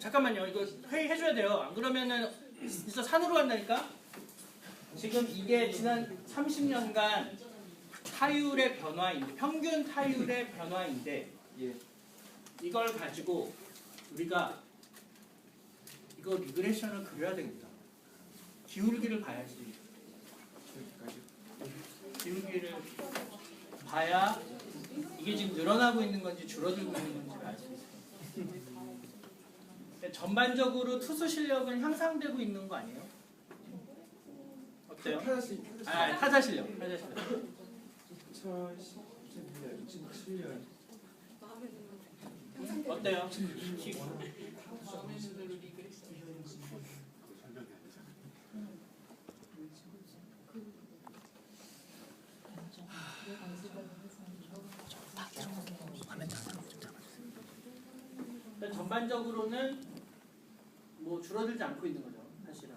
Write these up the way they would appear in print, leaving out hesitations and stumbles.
잠깐만요. 이거 회의해줘야 돼요. 안 그러면은 진짜 산으로 간다니까. 지금 이게 지난 30년간 타율의 변화인데, 평균 타율의 변화인데, 이걸 가지고 우리가 이거 리그레션을 그려야 되겠다. 기울기를 봐야지. 기울기를 봐야 이게 지금 늘어나고 있는 건지 줄어들고 있는 건지를 알 수 있어요. 전반적으로 투수 실력은 향상되고 있는 거 아니에요? 어때요? 타자 실력. 타자 실력. 2017년 어때요? 전반적으로는 뭐 줄어들지 않고 있는 거죠, 사실은.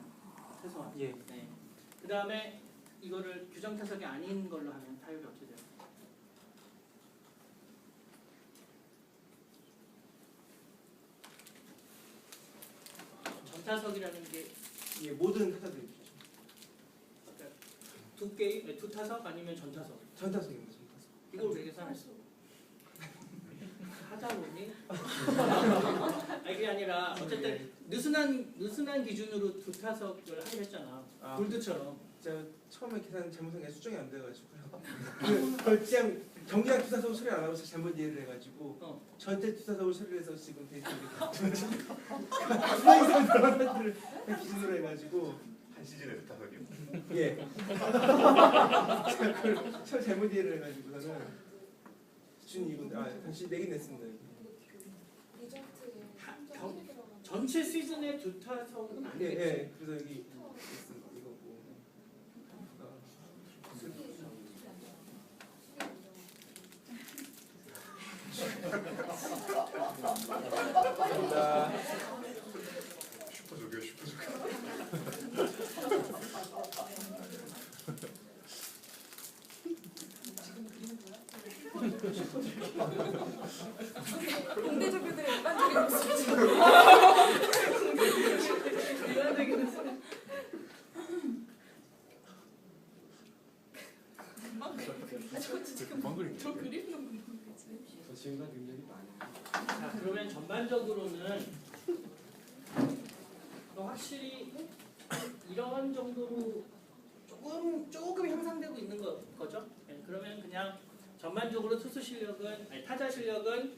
최소한. 예. 네. 그 다음에 이거를 규정 타석이 아닌 걸로 하면 타율이 어떻게 돼요? 전타석이라는 게 예, 모든 타자들이 두 게임, 두 타석 아니면 전타석? 전타석입니다. 전타석. 이걸 왜 계산했어? 하자로니? 아니 그게 아니라 어쨌든 느슨한 기준으로 두 타석을 하기로 했잖아. 골드처럼. 제가 처음에 계산 잘못한 게 수정이 안 돼가지고요. 그걸 그냥 경기장 투타석으로 처리 안 하고 잘못 이해를 해가지고 전체 투타석으로 처리를 해서 지금 데이터가 하나 이상 들어간 타들을 기준으로 해가지고 한 시즌에 몇 타석이요? 예. 제가 그걸 처음 잘못 이해를 해가지고서는 기준이 이건 다시 내긴 냈습니다. 전체 시즌에 두 타석은 예, 아니겠지? 예. 그래서 여기 이거고. 감사합니다. 슈퍼조교 슈퍼조교. 공대적들의 일반적인 모습이죠. 일반적인 모습. 저 그리는 거 저 지금까지 능력이 많아요. 자, 그러면 전반적으로는 확실히 이런 정도로 조금 향상되고 있는 거죠. 네, 그러면 그냥 전반적으로 투수 실력은 타자 실력은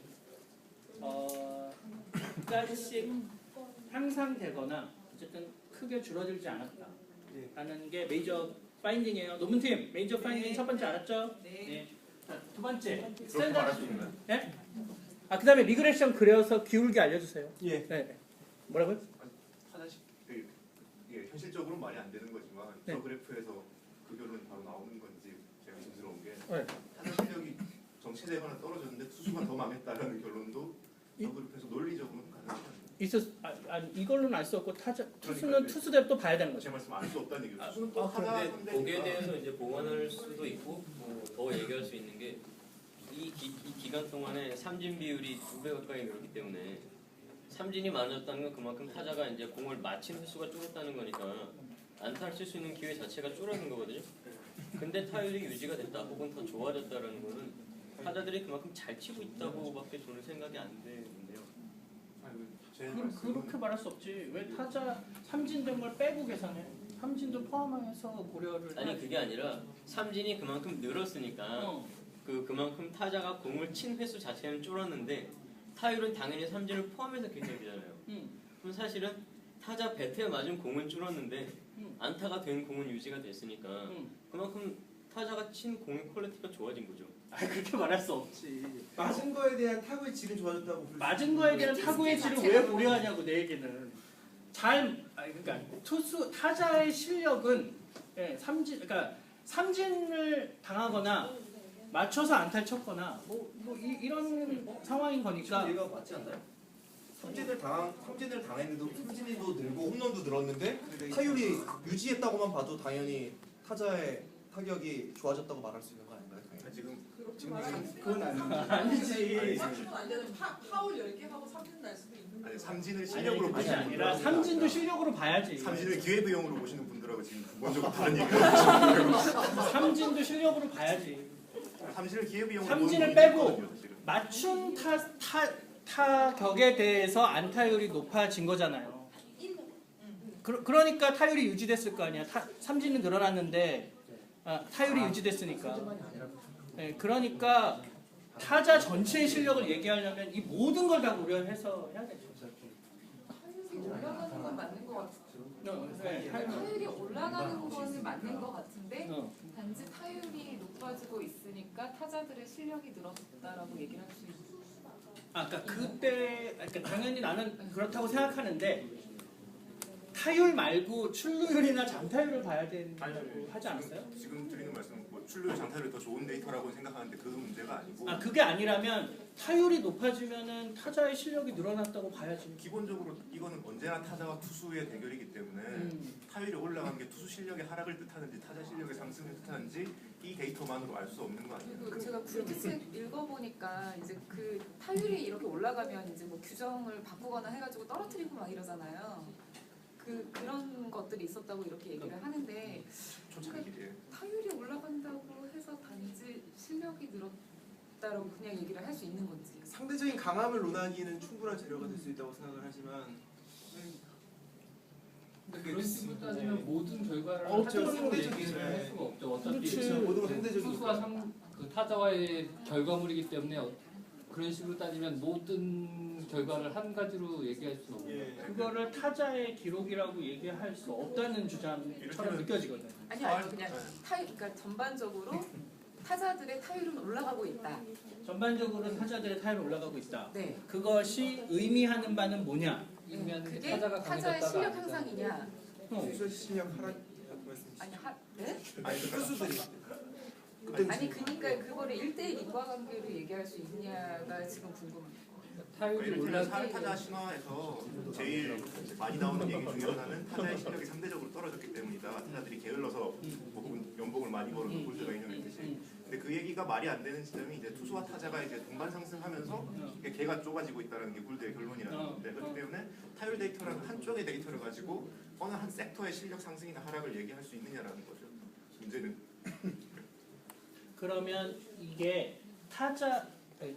약간씩 향상되거나 어쨌든 크게 줄어들지 않았다라는 게 메이저 파인딩이에요. 논문팀 메이저 파인딩 첫 번째 알았죠? 네. 자, 두 번째 그렇게 말할 수 있나요? 네? 그다음에 리그레션 그려서 기울기 알려주세요. 예. 네. 뭐라고요? 하나씩 이게 현실적으로 말이 안 되는 거지만 네. 저 그래프에서 그 결론이 바로 나오는 건지 제가 의심스러운 게 네. 타자 실력이 정체되거나 떨어졌는데 투수가 더 망했다라는 결론도 저 그래프에서 논리적으로는 가능합니다. 이걸로는 알 수 없고 투수는 그러니까요. 투수대로 또 봐야 되는 제 거죠. 말씀 알 수 없다는 얘기죠. 투수는 또 타자 근데 상대니까. 거기에 대해서 이제 보완할 수도 있고 더 얘기할 수 있는 게 이 기간 동안에 삼진 비율이 2배 가까이 늘었기 때문에 삼진이 많아졌다는 건 그만큼 타자가 이제 공을 맞힌 횟수가 줄었다는 거니까 안타를 칠 수 있는 기회 자체가 줄어든 거거든요. 근데 타율이 유지가 됐다 혹은 더 좋아졌다라는 거는 타자들이 그만큼 잘 치고 있다고밖에 저는 생각이 안 되는데요. 그렇게 말할 수 없지. 왜 타자 삼진된 걸 빼고 계산해? 삼진도 포함해서 고려를 아니 해야지. 그게 아니라 삼진이 그만큼 늘었으니까 그만큼 타자가 공을 친 횟수 자체는 줄었는데 타율은 당연히 삼진을 포함해서 계산되잖아요. 그럼 사실은 타자 배트에 맞은 공은 줄었는데 안타가 된 공은 유지가 됐으니까 그만큼 타자가 친 공의 퀄리티가 좋아진 거죠. 그렇게 말할 수 없지. 맞은 거에 대한 타구의 질은 좋아졌다고 부를 수 맞은 거에 대한 타구의 질을 왜 고려하냐고 내 얘기는. 그러니까 타자의 실력은 그러니까 삼진을 당하거나 맞춰서 안타를 쳤거나 이런 상황인 거니까. 얘가 맞지 않나요? 삼진을 당했는데 삼진이도 늘고 홈런도 늘었는데 타율이 유지했다고만 봐도 당연히 타자의 타격이 좋아졌다고 말할 수 있는 거 아닌가요? 당연히. 지금 그건 아니지. 삼진도 안 되는 파울 10개 하고 삼진 날 수도 있는 아니 삼진을 아니 실력으로 그게 보시는 아니라 분들하고 삼진도 실력으로 봐야지. 삼진을 기회비용으로 보시는 분들하고 지금 근본적으로 다른 얘기를 하시는 삼진도 실력으로 봐야지. 삼진을 기회비용으로 삼진을 보는 빼고 분들이 있거든요, 사실은. 맞춤 타격에 대해서 안타율이 높아진 거잖아요. 그러니까 타율이 유지됐을 거 아니야. 삼진은 늘어났는데 타율이 유지됐으니까. 네, 그러니까 타자 전체의 실력을 얘기하려면 이 모든 걸 다 고려해서 해야 되죠. 타율이 올라가는 건 맞는 것 같아요. 네, 타율이 올라가는 거는 맞는 것 같은데 어. 단지 타율이 높아지고 있으니까 타자들의 실력이 늘었다라고 얘기를 할 수 있어요. 그러니까 그때 그러니까 당연히 나는 그렇다고 생각하는데 타율 말고 출루율이나 장타율을 봐야 된다고 하지 않았어요? 지금 드리는 말씀은 뭐 출루율 장타율이 더 좋은 데이터라고 생각하는데 그 문제가 아니고 그게 아니라면 타율이 높아지면은 타자의 실력이 늘어났다고 봐야지. 기본적으로 이거는 언제나 타자와 투수의 대결이기 때문에 타율이 올라간 게 투수 실력의 하락을 뜻하는지 타자 실력의 상승을 뜻하는지 이 데이터만으로 알 수 없는 거 아니에요? 그리고 제가 굴기책 읽어보니까 이제 그 타율이 이렇게 올라가면 이제 뭐 규정을 바꾸거나 해가지고 떨어뜨리고 막 이러잖아요. 그런 것들이 있었다고 이렇게 얘기를 하는데 초창기에 타율이 올라간다고 해서 단지 실력이 늘었다라고 그냥 얘기를 할 수 있는 건지. 상대적인 강함을 논하기는 충분한 재료가 될 수 있다고 생각을 하지만 그런 식으로 따지면 모든 결과를 그렇죠. 한쪽으로 상대적인, 얘기를 할 수가 없죠. 어차피 그렇지. 모든 건 상대적이니까. 투수와 그 타자와의 결과물이기 때문에 그런 식으로 따지면 모든 결과를 한 가지로 얘기할 수는 없는 거예요. 예. 그거를 타자의 기록이라고 얘기할 수 없다는 주장처럼 느껴지거든. 아니요, 그냥 그러니까 전반적으로 타자들의 타율은 올라가고 있다. 전반적으로 타자들의 타율이 올라가고 있다. 네. 그것이 의미하는 바는 뭐냐? 의미하는 게 그게 타자가 타자의 강해졌다가 실력 아니잖아요. 향상이냐? 투수의 실력 하락이라고 말씀이시죠? 아니 네? 아니 투수들이 아니 그러니까 그거를 1대1 인과관계로 얘기할 수 있느냐가 지금 궁금해요. 타율이 예를 들면 올라 타자 신화에서 제일 많이 나오는 얘기 중에 하나는 타자의 실력이 상대적으로 떨어졌기 때문이다. 타자들이 게을러서 뭐 혹은 연봉을 많이 벌어서 골드가 인정했듯이. 근데 그 얘기가 말이 안 되는 지점이 이제 투수와 타자가 이제 동반 상승하면서 이게 개가 좁아지고 있다는 게 굴드의 결론이라는 건데 그렇기 때문에 타율 데이터라는 한쪽의 데이터를 가지고 어느 한 섹터의 실력 상승이나 하락을 얘기할 수 있느냐라는 거죠. 문제는 그러면 이게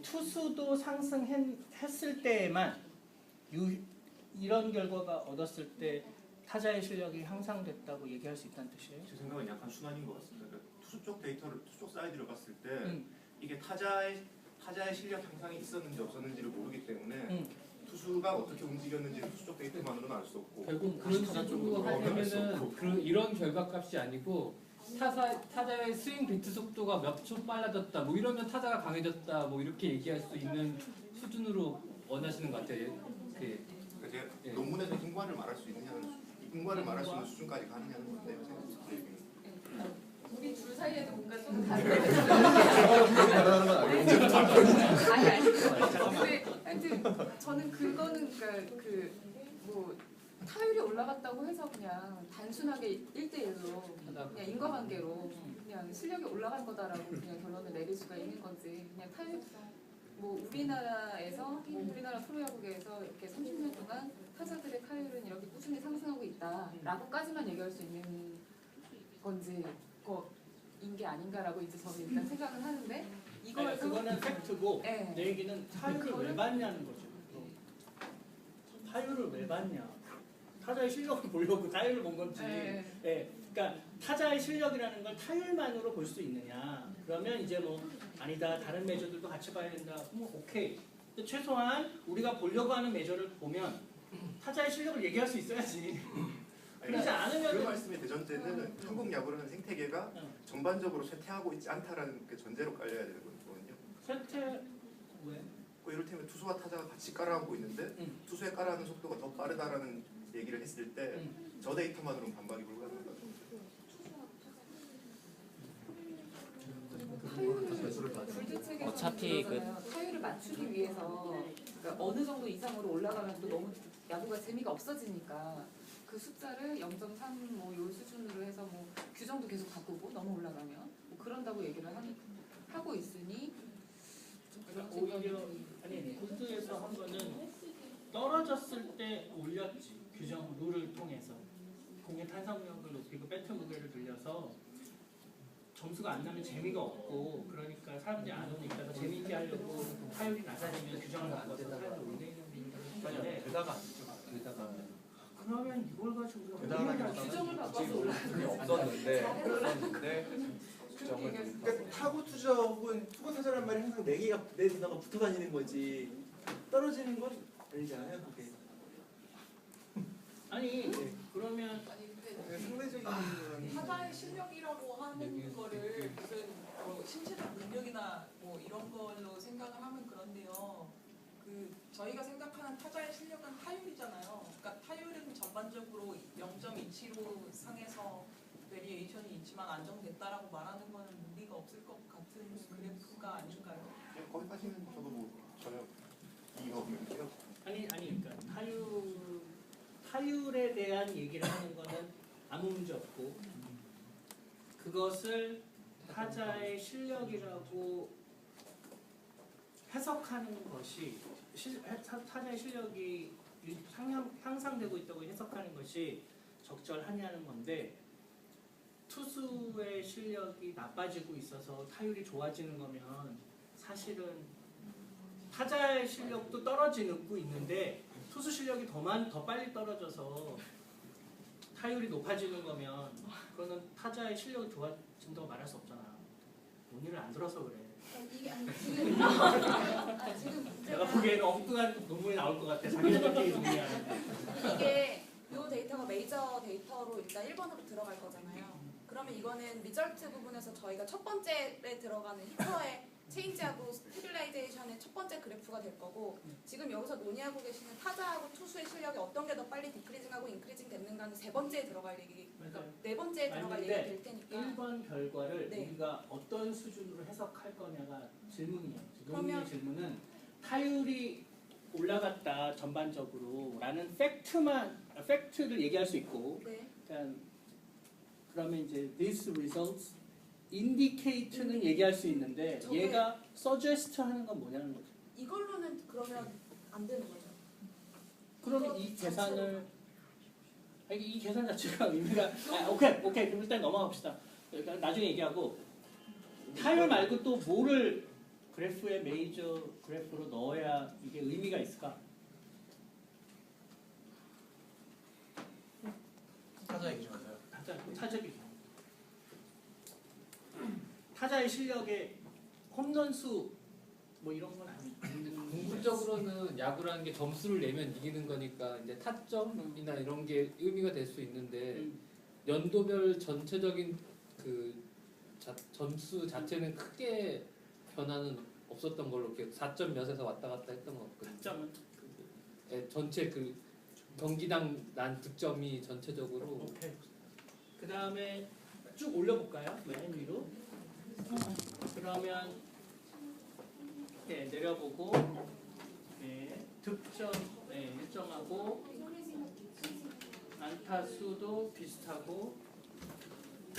투수도 상승했을 때에만 이런 결과가 얻었을 때 타자의 실력이 향상됐다고 얘기할 수 있다는 뜻이에요? 제 생각은 약간 순환인 것 같습니다. 그러니까 투수 쪽 데이터를 투수 쪽 사이드로 봤을 때 이게 타자의 실력 향상이 있었는지 없었는지를 모르기 때문에 투수가 어떻게 움직였는지 투수 쪽 데이터만으로는 알 수 없고 결국 그런 식으로 하려면은 이런 결과값이 아니고 타자의 스윙 비트 속도가 몇 초 빨라졌다 뭐 이러면 타자가 강해졌다 뭐 이렇게 얘기할 수 있는 수준으로 원하시는 것 같아요. 그러니까 제가 예. 논문에서 인과를 말할 수 있느냐는 인과를 말할 수 있는 수준까지 가느냐는 건데 우리 둘 사이에도 뭔가 좀 다른 아니 근데 하여튼 저는 그거는 그러니까 뭐 타율이 올라갔다고 해서 그냥 단순하게 1대1로 그냥 인과관계로 그냥 실력이 올라간 거다라고 그냥 결론을 내릴 수가 있는 건지 그냥 타율 뭐 우리나라에서 우리나라 프로야구계에서 이렇게 30년 동안 타자들의 타율은 이렇게 꾸준히 상승하고 있다라고까지만 얘기할 수 있는 건지 거인 게 아닌가라고 이제 저는 일단 생각을 하는데 이거에서 그거는 팩트고 네. 내 얘기는 타율을 왜 봤냐는 거죠. 타율을 왜 봤냐? 타자의 실력을 보려고 타율을 본 건지. 네. 네. 그러니까 타자의 실력이라는 걸 타율만으로 볼 수 있느냐? 그러면 이제 뭐 아니다. 다른 메저들도 같이 봐야 된다. 뭐 오케이. 근데 최소한 우리가 보려고 하는 메저를 보면 타자의 실력을 얘기할 수 있어야지. 그렇지 그 않으면 말씀의 대전제는 한국 야구라는 생태계가 전반적으로 쇠퇴하고 있지 않다라는 그 전제로 깔려야 되는 거거든요. 쇠퇴 왜? 이를테면 투수와 타자가 같이 깔아앉고 있는데 투수의 깔아앉는 속도가 더 빠르다라는 얘기를 했을 때 저 데이터만으로는 반박이 불가능하다. 어차피 타율을 맞추기 위해서 그러니까 어느 정도 이상으로 올라가면 또 너무 야구가 재미가 없어지니까 그 숫자를 0.3뭐 요 수준으로 해서 뭐 규정도 계속 바꾸고 너무 올라가면 뭐 그런다고 얘기를 하고 있으니 좀 그런 오히려 생각이 아니 굴드에서 한 거는 떨어졌을 때 올렸지. 규정 룰을 통해서 공의 탄성력을 높이고 배트 무게를 늘려서 점수가 안 나면 재미가 없고 그러니까 사람들이 안 오니까 더 재미있게 하려고 타율이 낮아지면 규정을 바꿔서 타율을 올리는 건데 게다가 게다가 그러면 이걸 가지고 규정을 바꿔서 없었는데 그러니까 타고 투자 혹은 투고 타자란 말이 항상 내 누나가 붙어 다니는 거지 떨어지는 건 아니잖아요. 그게. 아니 그러면 아니 근데 상대적인 타자의 실력이라고 하는 거를 무슨 신체적 능력이나 뭐 이런 걸로 생각을 하면 그런데요. 그 저희가 생각하는 타자의 실력은 타율이잖아요. 그러니까 타율은 전반적으로 0.27로 상에서 베리에이션이 있지만 안정됐다라고 말하는 거는 무리가 없을 것 같은 그래프가 아닌가요? 거기까지는 저도 뭐 전혀 이의가 없는데요. 아니 그러니까 타율에 대한 얘기를 하는 거는 아무 문제 없고 그것을 타자의 실력이라고 해석하는 것이 타자의 실력이 향상되고 있다고 해석하는 것이 적절하냐는 건데 투수의 실력이 나빠지고 있어서 타율이 좋아지는 거면 사실은 타자의 실력도 떨어지고 있는데 투수 실력이 더 빨리 떨어져서 타율이 높아지는 거면 그거는 타자의 실력이 좋아진다고 말할 수 없잖아. 논의를 안 들어서 그래. 이게 아니 지금 내가 보기에는 엉뚱한 논문이 나올 것 같아. 자기네들끼리 논의하는데. 이게 이 데이터가 메이저 데이터로 일단 1번으로 들어갈 거잖아요. 그러면 이거는 리절트 부분에서 저희가 첫 번째에 들어가는 히터의 체인지하고 스테빌라이제이션의 첫 번째 그래프가 될 거고 지금 여기서 논의하고 계시는 타자하고 투수의 실력이 어떤 게 더 빨리 디크리징하고 인크리징 됐는가는 세 번째에 들어갈 얘기, 그러니까 네 번째에 들어갈 얘기가 될 테니까 1번 결과를 네. 우리가 어떤 수준으로 해석할 거냐가 질문이에요. 논문의 그러면- 질문은 타율이 올라갔다 전반적으로 라는 팩트를 얘기할 수 있고 네. 그러면 이제 this results indicate는 얘기할 수 있는데 저게- 얘가 suggest 하는 건 뭐냐는 거죠. 이걸로는 그러면 안 되는 거죠. 그러면 이거 이 계산을 이 계산 자체가 의미가 오케이 그럼 일단 넘어갑시다. 그러니까 나중에 얘기하고 타율 말고 또 뭐를 그래프의 메이저 그래프로 넣어야 이게 의미가 있을까? 타자의 기준이요. 타자의 실력에 홈런수 뭐 이런 건 아니고 궁극적으로는 야구라는 게 점수를 내면 이기는 거니까 이제 타점이나 이런 게 의미가 될 수 있는데 연도별 전체적인 그 점수 자체는 크게 변화는 없었던 걸로 기억. 4점 몇에서 왔다 갔다 했던 것 같거든요. 타점은 전체 그 경기당 난 득점이 전체적으로 오케이. 그 다음에 쭉 올려볼까요? 맨 위로. 그러면 내려보고 득점 일정하고 안타 수도 비슷하고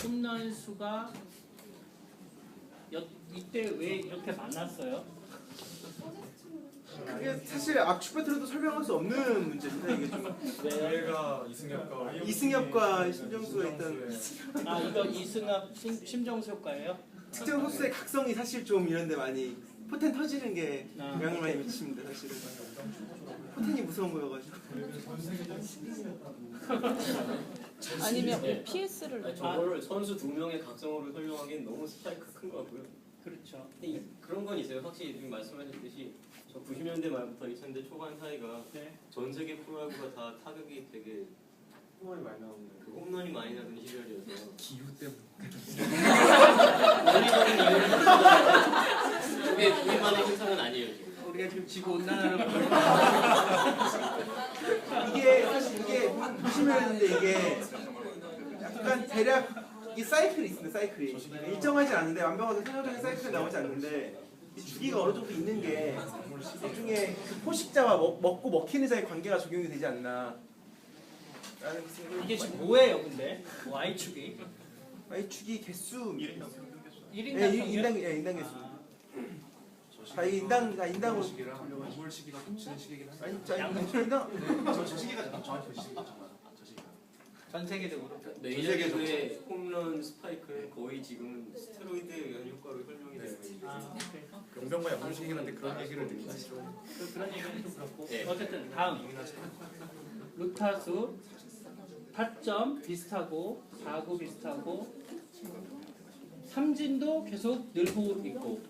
홈런 수가 이때 왜 이렇게 많았어요? 그게 사실 압축 배틀로도 설명할 수 없는 문제입니다. 이게 좀 저희가 이승엽과 심정수가 있던 이거 이승엽 심정수 효과예요? 특정 선수의 각성이 사실 좀 이런데 많이 포텐 터지는 게 영향을 많이 미칩니다. 사실은 포텐이 무서운 거여가지고. 아니면 PS를 저거를 선수 2명의 각성으로 설명하기엔 너무 스파이크 큰 것 같고요. 그렇죠. 근데 그런 건 있어요. 확실히 지금 말씀하셨듯이 저 90년대 말부터 2000대 초반 사이가 전 세계 프로야구가 다 타격이 되게 홈런이 많이 나오는 홈런이 많이 나는 시절이어서 기후 때문에. 원리적인 이유는 그게 우리만의 현상은 아니에요. 지금. 우리가 지금 지구 온난화를 이게 사실 이게 보시면인데 이게 약간 대략 이 사이클이 있습니다. 사이클이 일정하지 않은데 완벽하게 생각적인 사이클이 나오지 않는데 이 주기가 어느 정도 있는 게 일종의 그 포식자와 먹고 먹히는 자의 관계가 적용이 되지 않나. 라는 생각이 이게 지금 뭐예요, 근데? Y축이? Y축이 개수 1인당 평균 개수. 1인당 인당 개수. 다 인당으로 시기랑 건물 시기가 겹치는 시기긴 한데. 아니 인당 저 시기가 정확히 그 시기가 저 시기가. 전 세계적으로. 메이저리그의 홈런 스파이크는 거의 지금 스테로이드에 의한 효과로 설명이 되고 있고 용병과 양물 시기긴 한데 그런 얘기를 듣기 싫어. 그런 얘기는 좀 그렇고. 네. 어쨌든 다음 루타수 타점 비슷하고 사구 비슷하고 삼진도 계속 늘고 있고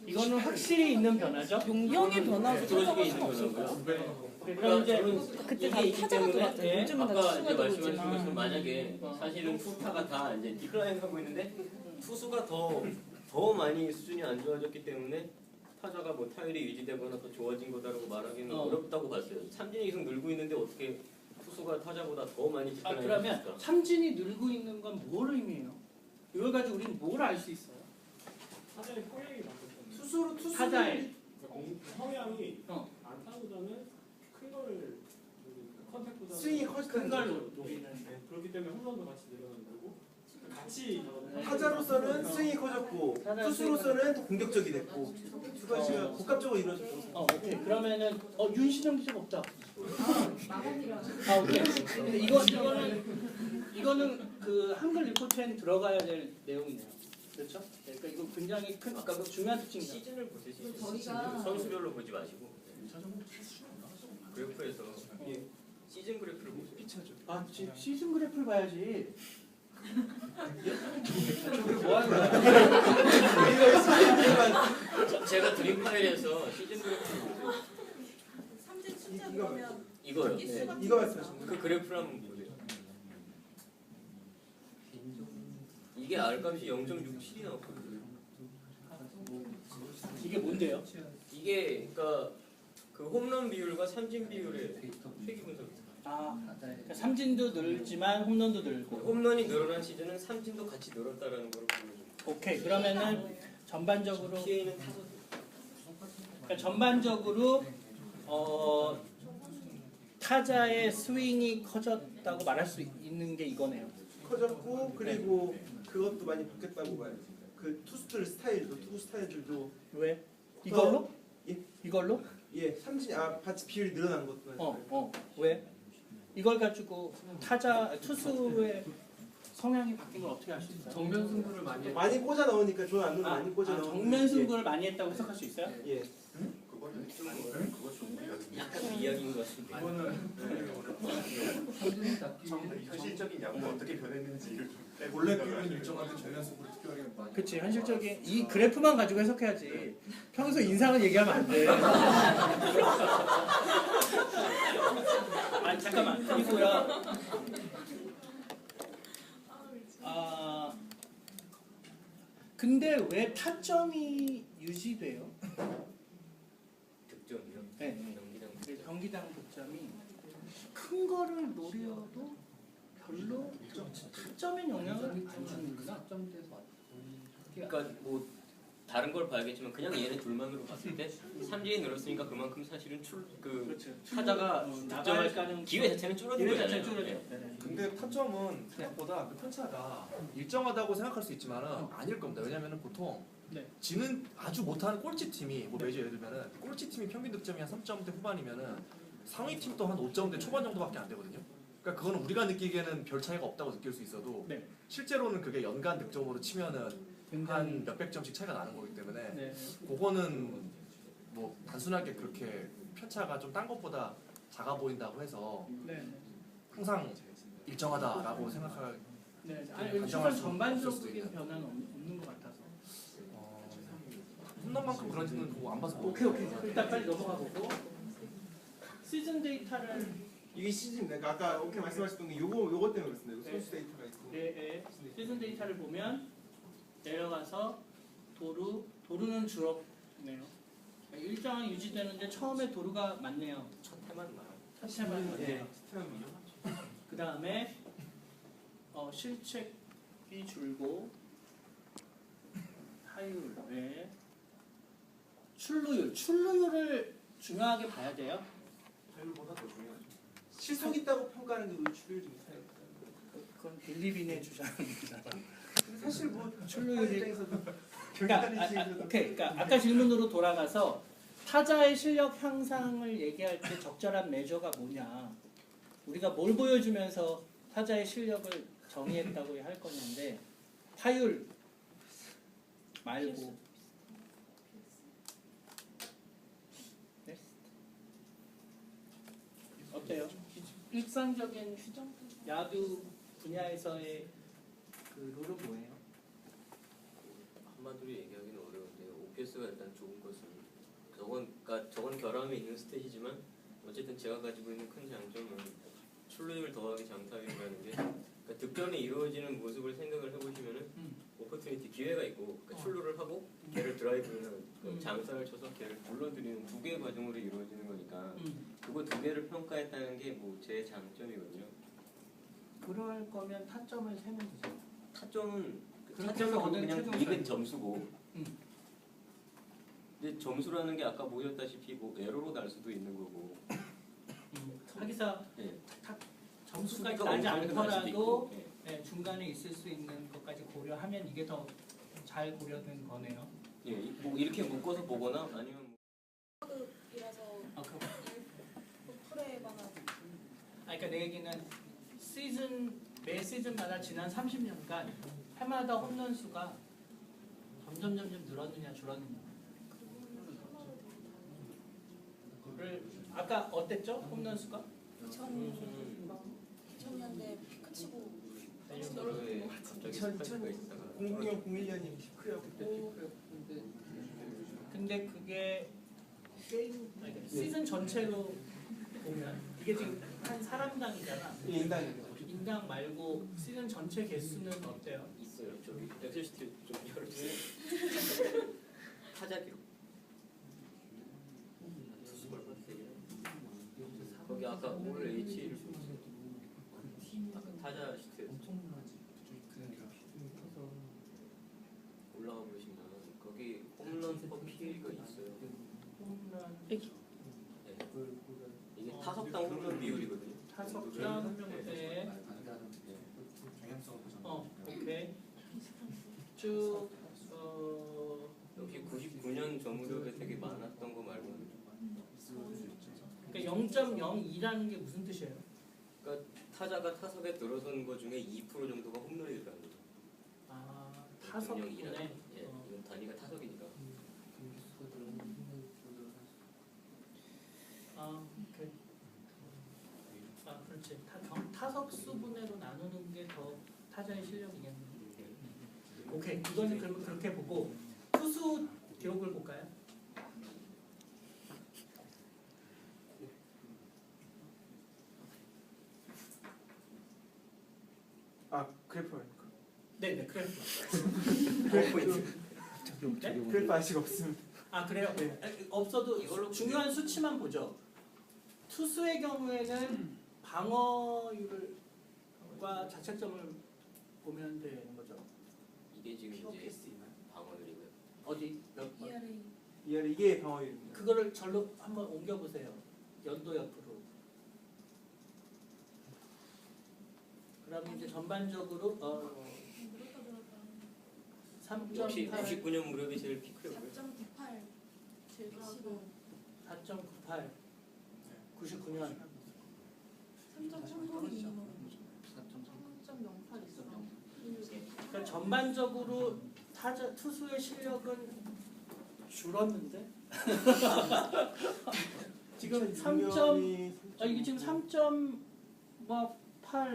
이거는 확실히 있는 변화죠. 용병의 변화도 들어지게 있는 거라고요. 그럼 이제 그때 이게 다 있기 타자가 때문에 들어왔잖아요. 예, 요즘은 다 아까 이제 투수가 말씀하신 들어오지만. 것처럼 만약에 사실은 투타가 다 이제 디클라인 하고 있는데 투수가 더 많이 수준이 안 좋아졌기 때문에 타자가 뭐 타율이 유지되거나 더 좋아진 거다라고 말하기는 어렵다고 봤어요. 삼진이 계속 늘고 있는데 어떻게 투수가 타자보다 더 많이 디클라인 그러면 삼진이 늘고 있는 건 뭘 의미해요? 이걸 가지고 우리는 뭘 알 수 있어요? 타자의 성향이 바뀌었잖아요. 투수 타자의 성향이 어. 안타보다는 큰 거를 컨택보다는 스윙이 큰 커지는 걸 거죠. 노리는. 네, 그렇기 때문에 홈런도 같이 내려가는 거고 같이 타자로서는 스윙이 커졌고 투수로서는 더 공격적이 됐고 두 가지가 복합적으로 이루어졌고. 오케이. 그러면은 윤신영 기자가 없다. 오케이. 근데 이거는 그 한글 리포트엔 들어가야 될 내용이네요. 그렇죠? 그러니까 이거 굉장히 큰 아까 그 중요한 특징이다. 시즌을 보세요. 시즌. 저희가- 선수별로 보지 마시고 그래프에서 시즌 그래프를 보세요. 아, 시즌 그래프를 봐야지. 뭐 하는 거야? 제가 드림 파일에서 시즌 그래프를 보세요. 삼진 숫자 보면 이거요. 네. 이거 말씀하시는 거예요? 그 그래프를 한번 보세요. 이게 R값이 0.67이 나왔거든요. 이게 뭔데요? 이게 그러니까 그 홈런 비율과 삼진 비율의 회귀 분석이에요. 그러니까 삼진도 늘지만 홈런도 늘고. 홈런이 늘어난 시즌은 삼진도 같이 늘었다라는 걸 보여줘요. 오케이. 그러면은 전반적으로 PA는 타석. 그러니까 전반적으로 타자의 스윙이 커졌다고 말할 수 있는 게 이거네요. 커졌고 그리고 그것도 많이 바뀌었다고 봐요. 그 투수 스타일들도 왜? 이걸로? 예. 이걸로? 삼진 같이 비율이 늘어난 것도 왜? 이걸 가지고 투수의 성향이 바뀐 걸 어떻게 알 수 있어요? 정면 승부를 많이 했 많이 꽂아 넣으니까 좋은 안 많이 꽂아 넣으니까 정면 승부를 많이 했다고 해석할 수 있어요? 예. 그거는 좀 우리가 약간 이야기인 것 같은데. 현실적인 야구가 어떻게 변했는지를 원래 비율은 일정한데 전면 승부를 특별하게 많이. 그치, 현실적인 이 그래프만 가지고 해석해야지. 평소 인상을 얘기하면 안 돼. 아니 잠깐만. 그리고요. 근데 왜 타점이 유지돼요? 득점이요. 네. 경기당 득점이 큰 거를 노려도 별로 타점에 영향을 안 주는구나. 그러니까 뭐 다른 걸 봐야겠지만 그냥 얘네 둘만으로 봤을 때 삼진이 늘었으니까 그만큼 사실은 타자가 득점할 기회 자체는 줄어든 거잖아요. 네. 근데 타점은 생각보다 그 편차가 일정하다고 생각할 수 있지만은 아닐 겁니다. 왜냐면은 보통 지는 아주 못하는 꼴찌 팀이 뭐 메이저 예를 들면은 꼴찌 팀이 평균 득점이 한 3점대 후반이면은 상위 팀도 한 5점대 초반 정도밖에 안 되거든요. 그러니까 그거는 우리가 느끼기에는 별 차이가 없다고 느낄 수 있어도 실제로는 그게 연간 득점으로 치면은 한 몇백 점씩 차이가 나는 거기 때문에 그거는 뭐 단순하게 그렇게 편차가 좀 딴 것보다 작아 보인다고 해서 항상 일정하다라고 생각할 아니, 전반적인 변화는 없는 것 같아서. 홈런만큼 그런지는 뭐 안 봐서 오케이. 일단 빨리 넘어가 보고 시즌 데이터를 이게 시즌 아까 오케이 말씀하셨던 게 요거 때문에 그렇습니다. 선수 데이터가 있고. 시즌 데이터를 보면 내려가서 도루는 줄었네요. 일정이 유지되는데 처음에 도루가 많네요. 첫 해만 나요. 첫 해만. 그 다음에 실책이 줄고 타율 외에 출루율을 중요하게 봐야 돼요. 타율보다 더 중요하죠. 실속 있다고 평가하는 게 우리 출루율 좀 차이. 그건 빌리빈의 주장입니다. 사실 뭐 출루율이 입장에서도 그러니까 아까 질문으로 돌아가서 타자의 실력 향상을 얘기할 때 적절한 메저가 뭐냐? 우리가 뭘 보여주면서 타자의 실력을 정의했다고 할 거냐인데 타율 말고 어때요? 일상적인 야구 분야에서의 그 룰은 뭐예요? 한마디로 얘기하기는 어려운데 OPS가 일단 좋은 것은 저건 결함이 있는 스탯이지만 어쨌든 제가 가지고 있는 큰 장점은 출루율 더하기 장타율이라는 게 그러니까 득점이 이루어지는 모습을 생각을 해보시면은 오퍼튜니티 기회가 있고 그러니까 출루를 하고 걔를 드라이브는 장타를 쳐서 걔를 불러들이는 두 개의 과정으로 이루어지는 거니까 그거 두 개를 평가했다는 게 뭐 제 장점이거든요. 그럴 거면 타점을 세면 되죠. 타점은 그렇게 해서 얻은 그냥 최종 이게 점수고 근데 점수라는 게 아까 보셨다시피 뭐 에러로 날 수도 있는 거고 하기사 네. 점수까지 수비가 나지 어느 정도 날 수도 않더라도 있고, 네. 네, 중간에 있을 수 있는 것까지 고려하면 이게 더 잘 고려된 거네요. 예, 뭐 이렇게 묶어서 보거나 아니면 이라서 풀에 관한 그러니까 내 얘기는 매 시즌마다 지난 30년간 해마다 홈런 수가 점점 늘었느냐 줄었느냐. 를 아까 어땠죠? 홈런 수가? 2000년대 피크치고 네, 갑자기 스파이크가 있다가 00년 01년이 피크였고 근데 그게 시즌 전체로 보면 이게 지금 한 사람당이잖아. 인당 말고 시즌 전체 개수는 어때요? 있어요. 저기 엑셀 시트 좀 열어주세요. 타자 기록. 거기 아까 올 H를 보세요. 아까 타자 시트 올라가 보시면 거기 홈런 퍼 PA가 있어요. 홈런 네. 이게 타석당 홈런 비율이거든요. 타석당 네. 오케이. 쭉 역시 99년 저 무렵에 되게 많았던 거 말고는 그러니까 0.02라는 게 무슨 뜻이에요? 그러니까 타자가 타석에 들어선 거 중에 2% 정도가 홈런이라는 거죠. 아, 타석분에. 예, 이건 단위가 타석이니까. 오케이. 그렇지. 타석 수분해로 나누는 게 더 타자의 실력이겠네. 오케이. 이거는 그러면 그렇게 보고 투수 기록을 볼까요? 그래프 아닙니까? 네네 그래프. 그래프 아직 없습니다. 그래요? 네. 없어도 이걸로 중요한 수치만 보죠. 투수의 경우에는 방어율과 자책점을 보면 되는 거죠. 이게 지금 이제 방어율이고요. 어디? 몇 번? ERA 이게 방어율입니다. 그거를 절로 한번 옮겨보세요. 연도 옆으로. 그럼 이제 전반적으로 3.8, 99년 무렵이 제일 피크였고요. 4.98 제일 크시고 4.98, 99년 3.30이 미니멈 3.08 있어. 그러니까 전반적으로 투수의 실력은 줄었는데 지금 3점 이게 지금 3.8,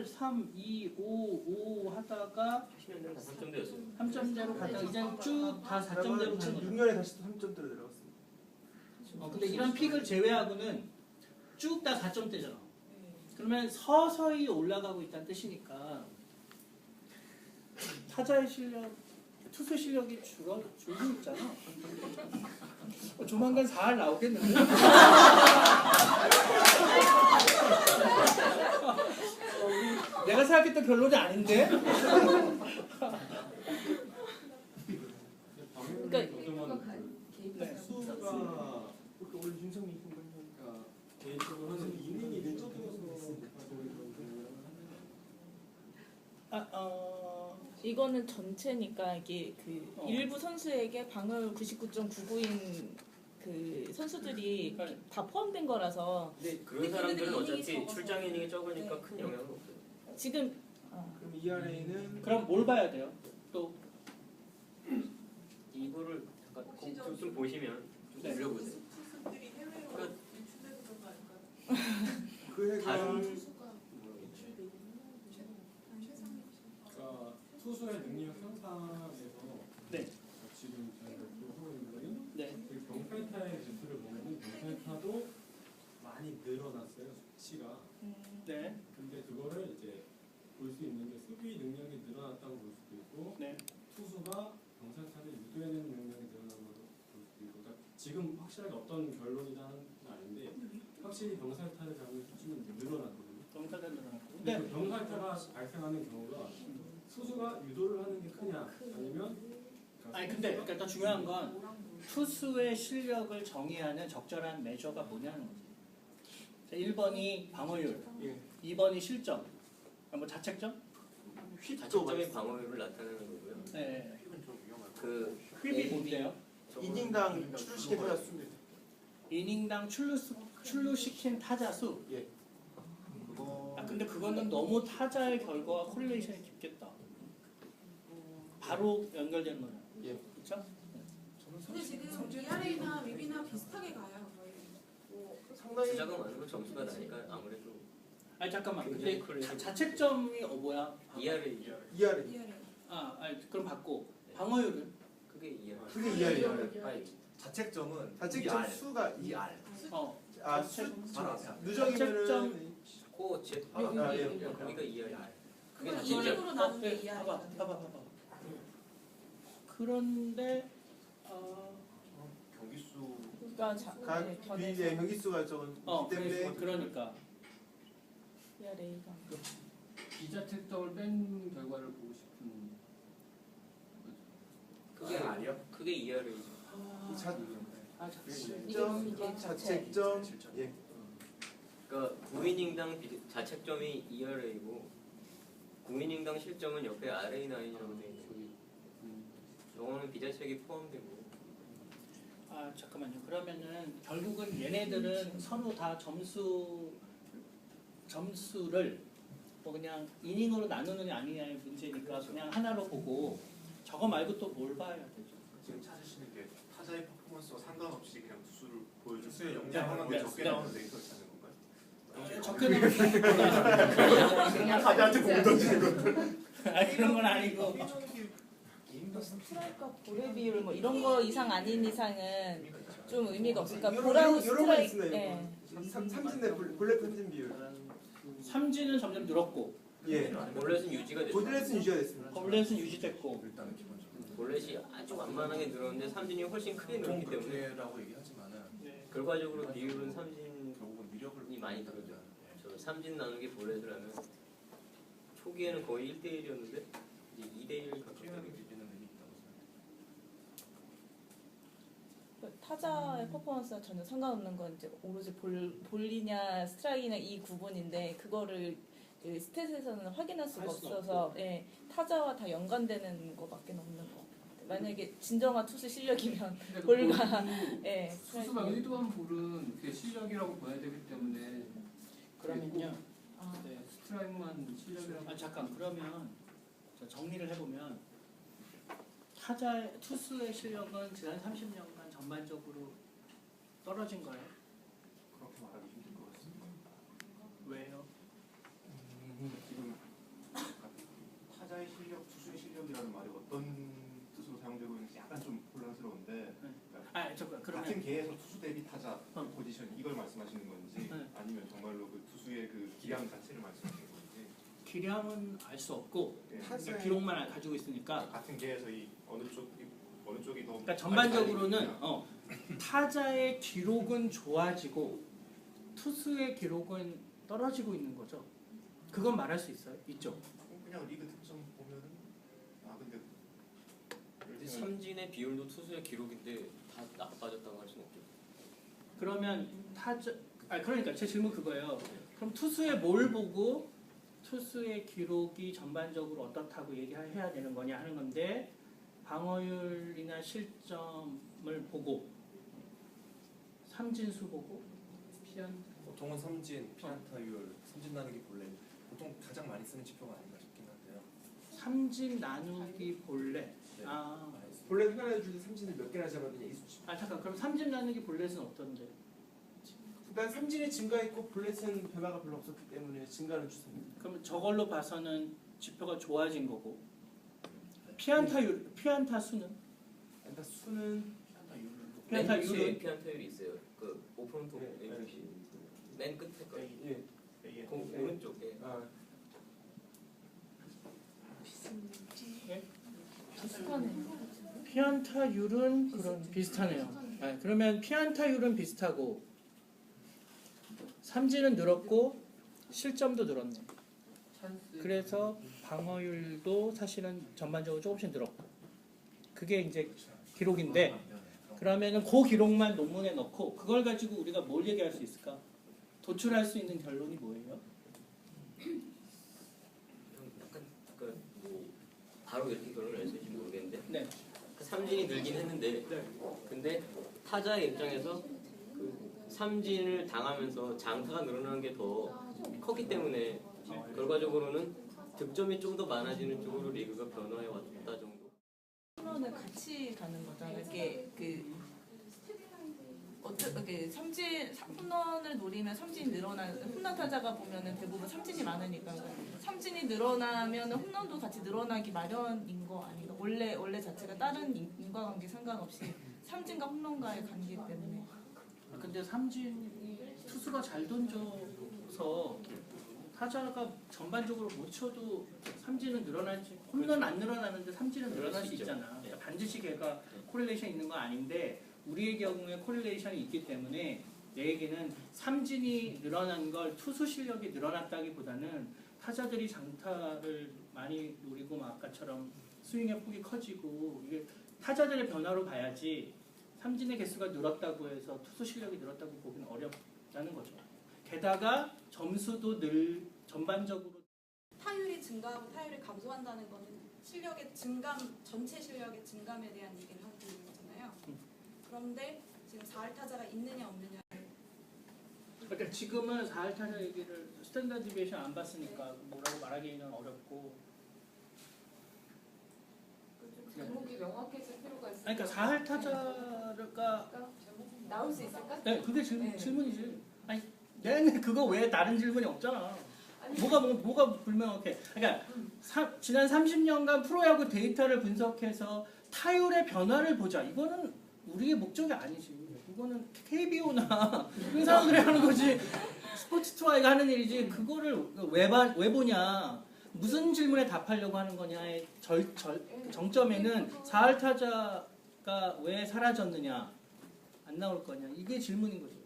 3, 2, 5, 5 하다가 3점대였어요. 3점대로 가다가 이제 쭉 다 4점대로 가는 거죠. 6년에 다시 또 3점대로 내려갔습니다. 근데 이런 픽을 제외하고는 쭉 다 4점대잖아. 그러면 서서히 올라가고 있다는 뜻이니까 타자의 실력, 투수 실력이 줄고 있잖아. 조만간 4할 나오겠는데? 내가 생각했던 결론이 아닌데? 그러니까 네. 수가 원래 윤성민 선수가 개인적으로 이닝이 늦어져서 이거는 전체니까 이게 그 일부 선수에게 방어율 99.99인 그 선수들이 다 포함된 거라서 그런 사람들은 어차피 출장 이닝이 적으니까 큰 영향은 없어요. 지금 그럼 ERA는 그럼 뭘 봐야 돼요? 또 이거를 잠깐 좀 보시면 좀 네. 올려보세요. 투수들이 해외로 그러니까 유출돼서 그런 거 아닐까요? 그 해가 다른 그러니까 투수의 능력 향상에서 네. 지금 저희가 하고 있는 거는 네. 그 병살타의 지수를 보면은 병살타도 많이 늘어났어요 수치가. 네. 근데 그거를 이제 볼 수 있는 게 수비 능력이 늘어났다고 볼 수도 있고 네. 투수가 병살타를 유도해내는 능력이 늘어난 걸로 볼 수도 있고. 그러니까 지금 확실하게 어떤 결론이라는 건 아닌데 확실히 병살타를 잡는 수치는 늘어났거든요. 병살타 늘어났고. 근데 근데 그 병살타가 발생하는 경우가 투수가 유도를 하는 게 크냐 아니면 아니 근데 그러니까 더 중요한 건 투수의 실력을 정의하는 적절한 매저가 뭐냐는 거지. 자, 1번이 방어율, 예. 2번이 실점, 뭐 자책점? 자책점이 방어율을 나타내는 거고요. 네. 그 휘비 뭔데요? 이닝당 출루시킨 타자 수. 이닝당 출루시킨 타자 수. 예. 그거 아 근데 그거는 너무 타자의 결과와 코릴레이션이 깊겠다. 바로 연결되는 거잖아. 예. 그렇죠? 근데 지금 ERA나 위비나 비슷하게 가요. 거의. 뭐 상당히 주자가 많으면 점수가 나니까 아무래도 아니 잠깐만. 굉장히 근데 코릴레이션. 자책점이 뭐야? ERA죠. ERA. ERA. 아니 그럼 받고 방어율은 그게 ERA. 그게 ERA. 아니 자책점은 자책점 ER. 수가 ER. 어 아 누적이면은 코 제. 예. 거기가 ERA. 그게 그걸 자책점. 2등으로 나눈 게 네, ERA. 봐봐. 그런데 경기수 그러니까 각 네, 비의 경기수가 적은 때문에 그러니까 ERA가 비자책점을 뺀 결과를 보고 싶은 그게 아니요? 그게 ERA죠. 자책점, 자책점, 예. 그러니까 9이닝당 자책점이 ERA고 9이닝당 실점은 옆에 RA9이라고 돼 있는 거예요. 영어는 비자책이 포함되고. 아 잠깐만요. 그러면은 결국은 얘네들은 서로 다 점수를 뭐 그냥 이닝으로 나누느냐 아니냐의 문제니까 그냥 하나로 보고 저거 말고 또 뭘 봐야 되죠? 지금 찾으시는 게 타자의 퍼포먼스와 상관없이 그냥 투수를 보여줄 수 네, 영장하는 네, 게 적게 네. 나오는 데이터를 찾는 건가요? 적게 나오는 그냥 타자한테 공 던지는 것들. 아 그런 건 아니고 스트라이크와 볼의 비율 뭐 이런 거 이상 아닌 이상은 좀 의미가 없으니까 요런- 볼하고 요런 거 스트라이크 있어요, 예. 삼진 내 볼넷 삼진 비율. 삼진은 점점 늘었고 예. 볼넷은 유지가 됐죠. 볼넷은 유지가 됐습니다. 볼넷은 유지됐고 일단은 기본적으로 볼넷이 아주 완만하게 늘었는데 삼진이 훨씬 크게 늘었기 때문에 라고 얘기하지만은 결과적으로 비율은 삼진이 결국은 위력을 많이 늘었죠. 저 삼진 나누기 볼넷을 하면 초기에는 거의 1대1이었는데 이제 2대1 가깝게 최근에 되고 비비는 의미 있다고 생각해요. 타자의 퍼포먼스와 전혀 상관없는 건 이제 오로지 볼이냐 스트라이크냐 이 구분인데 그거를 그 스탯에서는 확인할 수가 할 수는 없어서 예, 타자와 다 연관되는 거밖에 없는 것 같아요. 만약에 진정한 투수 실력이면 볼과 예, 투수가 의도한 볼은 그게 실력이라고 봐야 되기 때문에 그러면요. 아, 네. 스트라이크만 실력이라고. 아 잠깐 그러면 자, 정리를 해보면 투수의 실력은 지난 30년간 전반적으로 떨어진 거예요. 그렇게 말하기 힘들 것 같습니다. 왜요? 지금 타자의 실력, 투수의 실력이라는 말이 어떤 뜻으로 사용되고 있는지 약간 좀 혼란스러운데 아 잠깐 같은 그러면 계에서 투수 대비 타자 포지션 이걸 말씀하시는 건지 네. 아니면 정말로 그 투수의 그 기량 자체를 말씀하시는 건지 기량은 알 수 없고 예. 그러니까 기록만 가지고 있으니까 같은 계에서 이 어느 쪽이 더 그러니까 전반적으로는 타자의 기록은 좋아지고 투수의 기록은 떨어지고 있는 거죠. 그건 말할 수 있어요? 있죠. 그냥 리그 특점 보면은 근데 근데 삼진의 비율도 투수의 기록인데 다 나빠졌다고 할 수는 없죠. 그러면 그러니까 제 질문 그거예요. 그럼 투수의 뭘 보고 투수의 기록이 전반적으로 어떻다고 얘기해야 되는 거냐 하는 건데 방어율이나 실점을 보고 삼진수 보고 보통은 삼진, 피안타율, 삼진 나누기 볼래 보통 가장 많이 쓰는 지표가 아닌가 싶긴 한데요. 삼진 나누기 볼넷. 네. 아, 볼넷 하나 중에 삼진을 몇 개나 잡았느냐 이 수치. 잠깐 그럼 삼진 나누기 볼넷은 어떤데? 일단 삼진이 증가했고 볼넷은 변화가 별로 없었기 때문에 증가는 추세입니다. 그럼 저걸로 봐서는 지표가 좋아진 거고 피안타 수는? 일단 수는 피안타율은? 피안타율이 있어요. 그 오프런트 네. 왼쪽이 맨 끝에 거. 예. 오른쪽에. 아, 비슷하네요. 피안타율은 그런 비슷하네요. 그러면 피안타율은 비슷하고 삼진은 늘었고 실점도 늘었네. 그래서 방어율도 사실은 전반적으로 조금씩 늘었고 그게 이제 기록인데 그러면은 그 기록만 논문에 넣고 그걸 가지고 우리가 뭘 얘기할 수 있을까? 도출할 수 있는 결론이 뭐예요? 약간 뭐 바로 이렇게 결론을 낼 수 있을지 모르겠는데 네. 삼진이 늘긴 했는데 근데 타자의 입장에서 그 삼진을 당하면서 장타가 늘어나는 게 더 컸기 때문에 결과적으로는 득점이 좀 더 많아지는 쪽으로 리그가 변화해 왔다 정도. 홈런을 같이 가는 거잖아요. 이게 어떻게 홈런을 노리면 삼진이 홈런 타자가 보면은 대부분 삼진이 많으니까 삼진이 늘어나면 홈런도 같이 늘어나기 마련인 거 아닌가? 원래 자체가 다른 인과관계 상관없이 삼진과 홈런과의 관계 때문에. 근데 삼진이 투수가 잘 던져서 타자가 전반적으로 못 쳐도 삼진은 늘어나지 홈런 안 늘어나는데 삼진은 늘어날 수 있잖아. 그러니까 반드시 걔가 코릴레이션 있는 거 아닌데 우리의 경우에 코릴레이션이 있기 때문에 내 얘기는 삼진이 늘어난 걸 투수 실력이 늘어났다기보다는 타자들이 장타를 많이 노리고 막 아까처럼 스윙의 폭이 커지고 이게 타자들의 변화로 봐야지 삼진의 개수가 늘었다고 해서 투수 실력이 늘었다고 보기는 어렵다는 거죠. 게다가 점수도 늘 전반적으로 타율이 증가하고 타율이 감소한다는 거는 실력의 증감, 전체 실력의 증감에 대한 얘기를 하고 있는 거잖아요. 그런데 지금 4할 타자가 있느냐 없느냐. 그러니까 지금은 4할 타자 얘기를 스탠다드 디비에이션 안 봤으니까 뭐라고 말하기는 어렵고 제목이 명확해질 필요가 있어요. 그러니까 4할 타자가 나올 수 있을까? 네 그게 네. 질문이지. 아니 내내 그거 외에 다른 질문이 없잖아. 뭐가 불명확해. 그러니까 지난 30년간 프로야구 데이터를 분석해서 타율의 변화를 보자. 이거는 우리의 목적이 아니지. 이거는 KBO나 그 사람들이 하는 거지. 스포츠 투어가 하는 일이지. 그거를 왜 보냐. 무슨 질문에 답하려고 하는 거냐의 정점에는 4할 타자가 왜 사라졌느냐. 안 나올 거냐. 이게 질문인 거죠.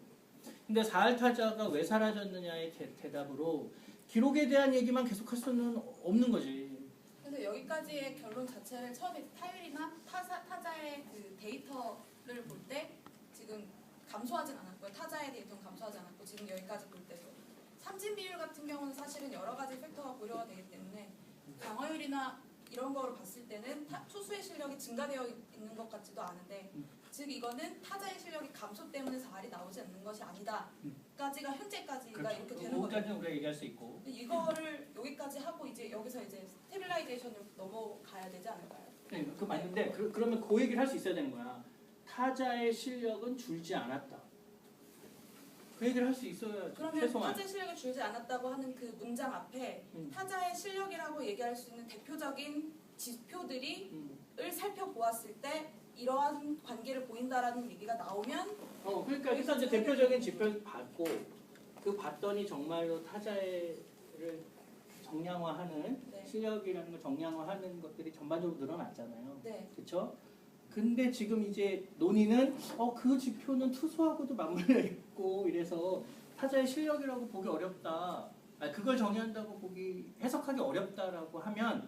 근데 4할 타자가 왜 사라졌느냐의 대답으로 기록에 대한 얘기만 계속할 수는 없는 거지. 근데 여기까지의 결론 자체를 처음에 타율이나 타자의 그 데이터를 볼 때 지금 감소하진 않았고요. 타자의 데이터는 감소하지 않았고 지금 여기까지 볼 때도 삼진 비율 같은 경우는 사실은 여러 가지 팩터가 고려가 되기 때문에 방어율이나 이런 거를 봤을 때는 투수의 실력이 증가되어 있는 것 같지도 않은데 즉 이거는 타자의 실력이 감소 때문에 4할이 나오지 않는 것이 아니다까지가 현재까지가 그렇죠. 이렇게 되는 거예요. 거기까지는 우리가 얘기할 수 있고. 이거를 여기까지 하고 이제 여기서 이제 스테빌라이제이션으로 넘어가야 되지 않을까요? 네, 그거 맞는데 그러면 그 얘기를 할 수 있어야 되는 거야. 타자의 실력은 줄지 않았다. 그 얘기를 할 수 있어야 그러면 최소한. 타자의 실력이 줄지 않았다고 하는 그 문장 앞에 타자의 실력이라고 얘기할 수 있는 대표적인 지표들을 살펴보았을 때 이러한 관계를 보인다라는 얘기가 나오면 그러니까 일단 이제 대표적인 지표를 봤고 그 봤더니 정말로 타자를 정량화하는 네. 실력이라는 걸 정량화하는 것들이 전반적으로 늘어났잖아요. 네. 그렇죠? 근데 지금 이제 논의는 그 지표는 투수하고도 맞물려 있고 이래서 타자의 실력이라고 보기 어렵다. 그걸 정의한다고 해석하기 어렵다라고 하면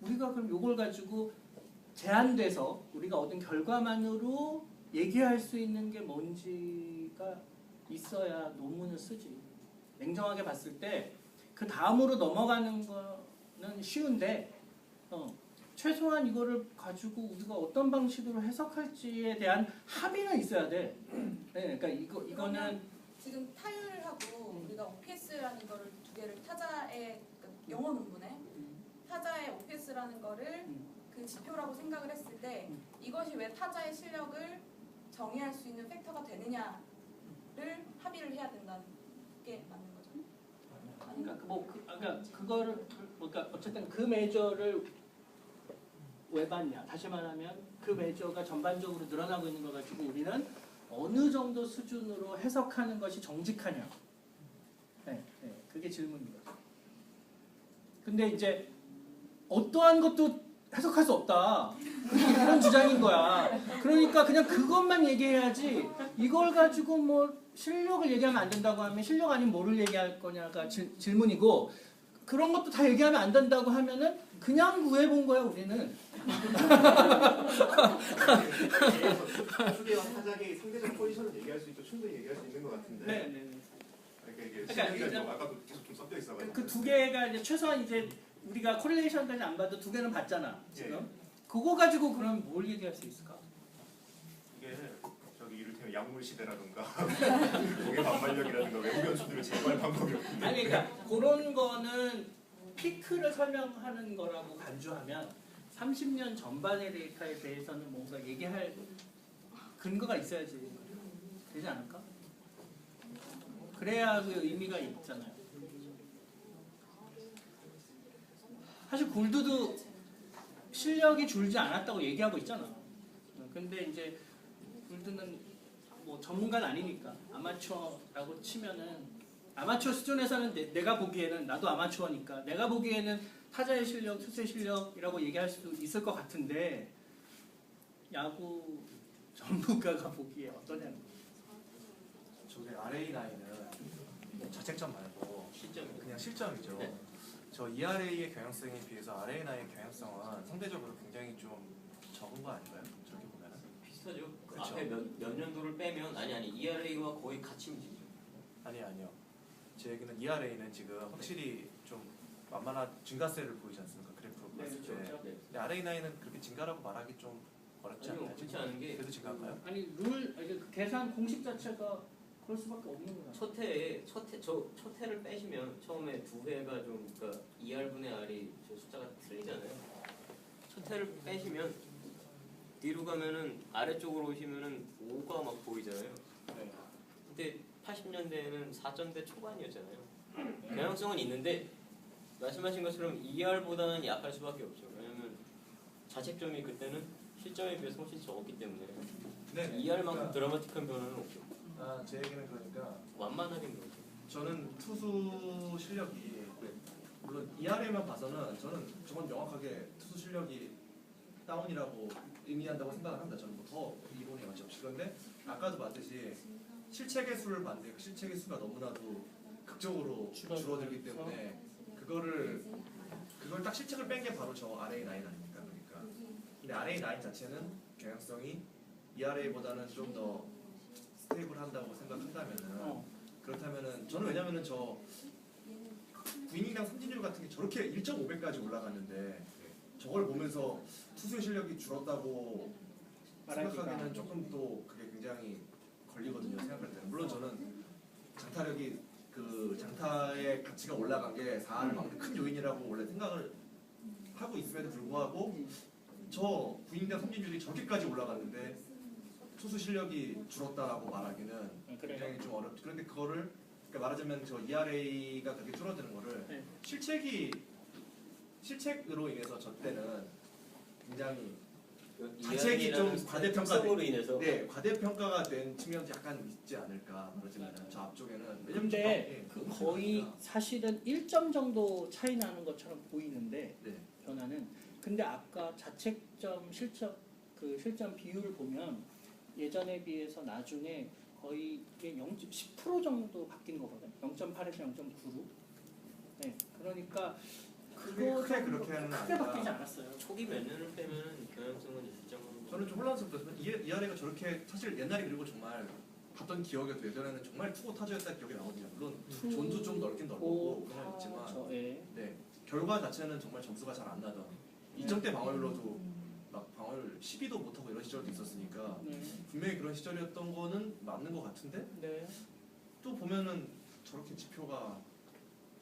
우리가 그럼 이걸 가지고 제한돼서 우리가 얻은 결과만으로 얘기할 수 있는 게 뭔지가 있어야 논문을 쓰지. 냉정하게 봤을 때 그 다음으로 넘어가는 거는 쉬운데 최소한 이거를 가지고 우리가 어떤 방식으로 해석할지에 대한 합의는 있어야 돼. 네, 그러니까 이거는 지금 타율하고 우리가 OPS라는 거를 두 개를 타자의 그러니까 영어 논문에 타자의 OPS라는 거를 그 지표라고 생각을 했을 때 이것이 왜 타자의 실력을 정의할 수 있는 팩터가 되느냐를 합의를 해야 된다는 게 맞는 거죠. 그러니까 그거를 그러니까 어쨌든 그 메저를 왜 봤냐? 다시 말하면 그 메저가 전반적으로 늘어나고 있는 거 가지고 우리는 어느 정도 수준으로 해석하는 것이 정직하냐? 네, 그게 질문인 거죠. 근데 이제 어떠한 것도 해석할 수 없다. 그런 주장인 거야. 그러니까 그냥 그것만 얘기해야지 이걸 가지고 뭐 실력을 얘기하면 안 된다고 하면 실력 아니면 뭐를 얘기할 거냐가 질문이고 그런 것도 다 얘기하면 안 된다고 하면은 그냥 구해본 거야 우리는. 수비와 타자의 상대적 포지션을 얘기할 수 있고 충분히 얘기할 수 있는 것 같은데. 네. 그러니까 이게 실력이 아까도 계속 좀 섞여 있어가지고. 그 두 개가 이제 최소한 이제 우리가 코릴레이션까지 안 봐도 두 개는 봤잖아 지금. 그거 가지고 그럼 뭘 얘기할 수 있을까? 이게 저기 이를테면 약물 시대라든가 공의 반발력이라든가 외부 변수들을 제거할 방법이 없는데. 아니 그러니까 그런 거는 피크를 설명하는 거라고 간주하면 30년 전반의 데이터에 대해서는 뭔가 얘기할 근거가 있어야지 되지 않을까? 그래야 그 의미가 있잖아요. 사실 골드도 실력이 줄지 않았다고 얘기하고 있잖아. 근데 이제 골드는 뭐 전문가는 아니니까 아마추어라고 치면은 아마추어 수준에서는 내가 보기에는 나도 아마추어니까 내가 보기에는 타자의 실력, 투수의 실력이라고 얘기할 수도 있을 것 같은데 야구 전문가가 보기에 어떠냐는 거예요. 저게 RA9은 자책점 말고 그냥 실점이죠. 네. 저 ERA의 경향성에 비해서 RA9의 경향성은 상대적으로 굉장히 좀 적은 거 아닌가요? 저렇게 보면은 비슷하죠. 그렇죠. 앞에 몇 년도를 빼면 아니 ERA와 거의 같이 움직이죠. 아니요. 제 얘기는 ERA는 지금 확실히 좀 만만한 증가세를 보이지 않습니까? 그래프로 봤을 때. 근데 RA9은 그렇게 증가라고 말하기 좀 어렵지 않나요? 그렇지 않은 게 그래도 증가인가요? 아니 그 계산 공식 자체가 그럴 수밖에 없는 거야. 첫 해를 빼시면 처음에 두 해가 좀 그러니까 2R분의 R이 저 숫자가 틀리잖아요. 첫 해를 빼시면 뒤로 가면은 아래쪽으로 오시면은 5가 막 보이잖아요. 네. 근데 80년대에는 4점대 초반이었잖아요. 경향성은 있는데 말씀하신 것처럼 2R보다는 약할 수밖에 없죠. 왜냐면 자책점이 그때는 실점에 비해서 훨씬 적었기 때문에 네. 2R만큼 드라마틱한 변화는 없죠. 제 얘기는 그러니까 완만하긴 거죠. 저는 투수 실력이 물론 ERA만 봐서는 저는 명확하게 투수 실력이 다운이라고 의미한다고 생각을 합니다. 저는 뭐 더 이론에 관심 없이. 그런데 아까도 봤듯이 실책의 수를 봤는데 그 실책의 수가 너무나도 극적으로 줄어들기 때문에 그걸 딱 실책을 뺀 게 바로 저 RA9 아닙니까? 그러니까 근데 RA9 자체는 경향성이 ERA보다는 좀 더 스테이블한다고 생각한다면은 그렇다면은 저는 왜냐면은 저 9이닝당 삼진율 같은 게 저렇게 1.5배까지 올라갔는데 저걸 보면서 투수의 실력이 줄었다고 생각하기는 조금 또 그게 굉장히 걸리거든요. 생각할 때는. 물론 저는 장타력이 그 장타의 가치가 올라간 게 4할 막는 큰 요인이라고 원래 생각을 하고 있음에도 불구하고 저 9이닝당 삼진율이 저렇게까지 올라갔는데 투수 실력이 줄었다라고 말하기는 굉장히 좀 어렵죠. 그런데 그거를 그러니까 말하자면 저 ERA가 그렇게 줄어드는 거를 실책으로 인해서 저 때는 굉장히 자책이 좀 과대평가가 된 측면도 약간 있지 않을까 말하자면 저 앞쪽에는. 근데 그 거의 사실은 1점 정도 차이 나는 것처럼 보이는데 변화는. 근데 아까 자책점 실점 비율을 보면 예전에 비해서 나중에 거의 10% 정도 바뀐 거거든. 0.8에서 0.9로. 네, 그러니까 그거 크게 그렇게 하는 크게 바뀌지 않았어요. 초기 몇 년을 빼면 경향성은 일정으로. 저는 좀 혼란스럽다. ERA가 저렇게 사실 옛날에 그리고 정말 봤던 기억에도 예전에는 정말 투고 타자였다는 기억이 나거든요. 물론 존도 좀 넓긴 넓고 그건 있지만 결과 자체는 정말 점수가 잘 안 나던 2점대 방어율로도 막 방어율 12도 못하고 이런 시절도 있었으니까 분명히 그런 시절이었던 거는 맞는 것 같은데 네. 또 보면은 저렇게 지표가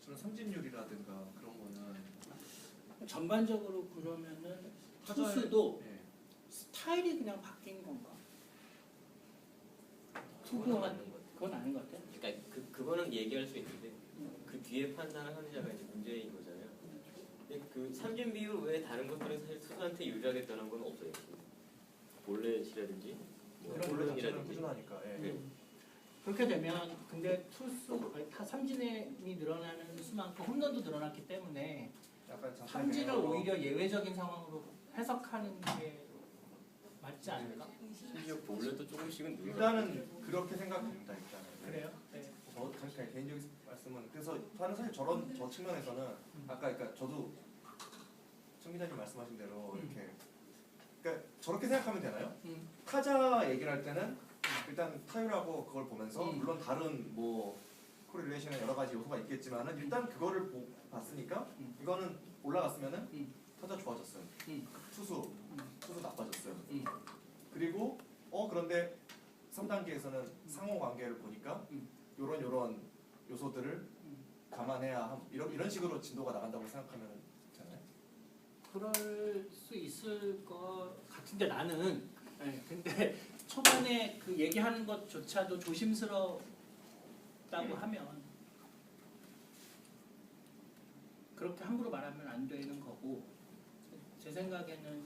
저는 삼진율이라든가 그런 거는 전반적으로 그러면은 타자의- 투수도 예. 스타일이 그냥 바뀐 건가? 그건 맞는 것 같아요. 그건 아닌 것 같아. 그러니까 그거는 얘기할 수 있는데 그 뒤에 판단을 하는 자가 이제 문제인 거잖아요. 근데 그 삼진 비율 외에 다른 것들은 사실 투수한테 유리하게 변한 건 없어요. 볼넷이라든지 그런 원래 자체는 꾸준하니까. 예. 네. 그렇게 되면 근데 타 삼진이 늘어나는 수만큼 홈런도 늘어났기 때문에 약간 잠깐 삼진을 오히려 예외적인 상황으로 해석하는 게 맞지 않을까? 심지어 볼넷도 조금씩은 늘어나. 일단은 그렇게 생각됩니다. 일단은. 그래요? 네. 저 그냥 개인적인 말씀은 그래서 저는 사실 저 측면에서는 아까 그러니까 저도 청 기자님 말씀하신 대로 이렇게 그러니까 저렇게 생각하면 되나요? 타자 얘기를 할 때는 일단 타율하고 그걸 보면서 물론 다른 뭐 코릴레이션의 여러 가지 요소가 있겠지만은 일단 그거를 봤으니까 이거는 올라갔으면은 타자 좋아졌어요. 투수 나빠졌어요. 그리고 그런데 3단계에서는 상호 관계를 보니까 요런 요소들을 감안해야 이런 식으로 진도가 나간다고 생각하면 되나요? 그럴 수 있을 것 같은데 나는 네, 근데 초반에 그 얘기하는 것조차도 조심스럽다고 하면 그렇게 함부로 말하면 안 되는 거고 제 생각에는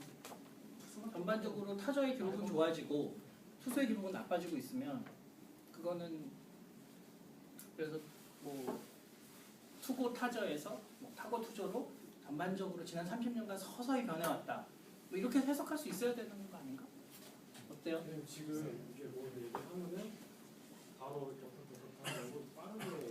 전반적으로 타자의 기록은 좋아지고 투수의 기록은 나빠지고 있으면 그거는 그래서 뭐 투고 타저에서 뭐 타고 투저로 전반적으로 지난 30년간 서서히 변해왔다. 뭐 이렇게 해석할 수 있어야 되는 거 아닌가? 어때요? 지금 이게 뭐 얘기하면은 바로 이렇게 어떻게 빠르게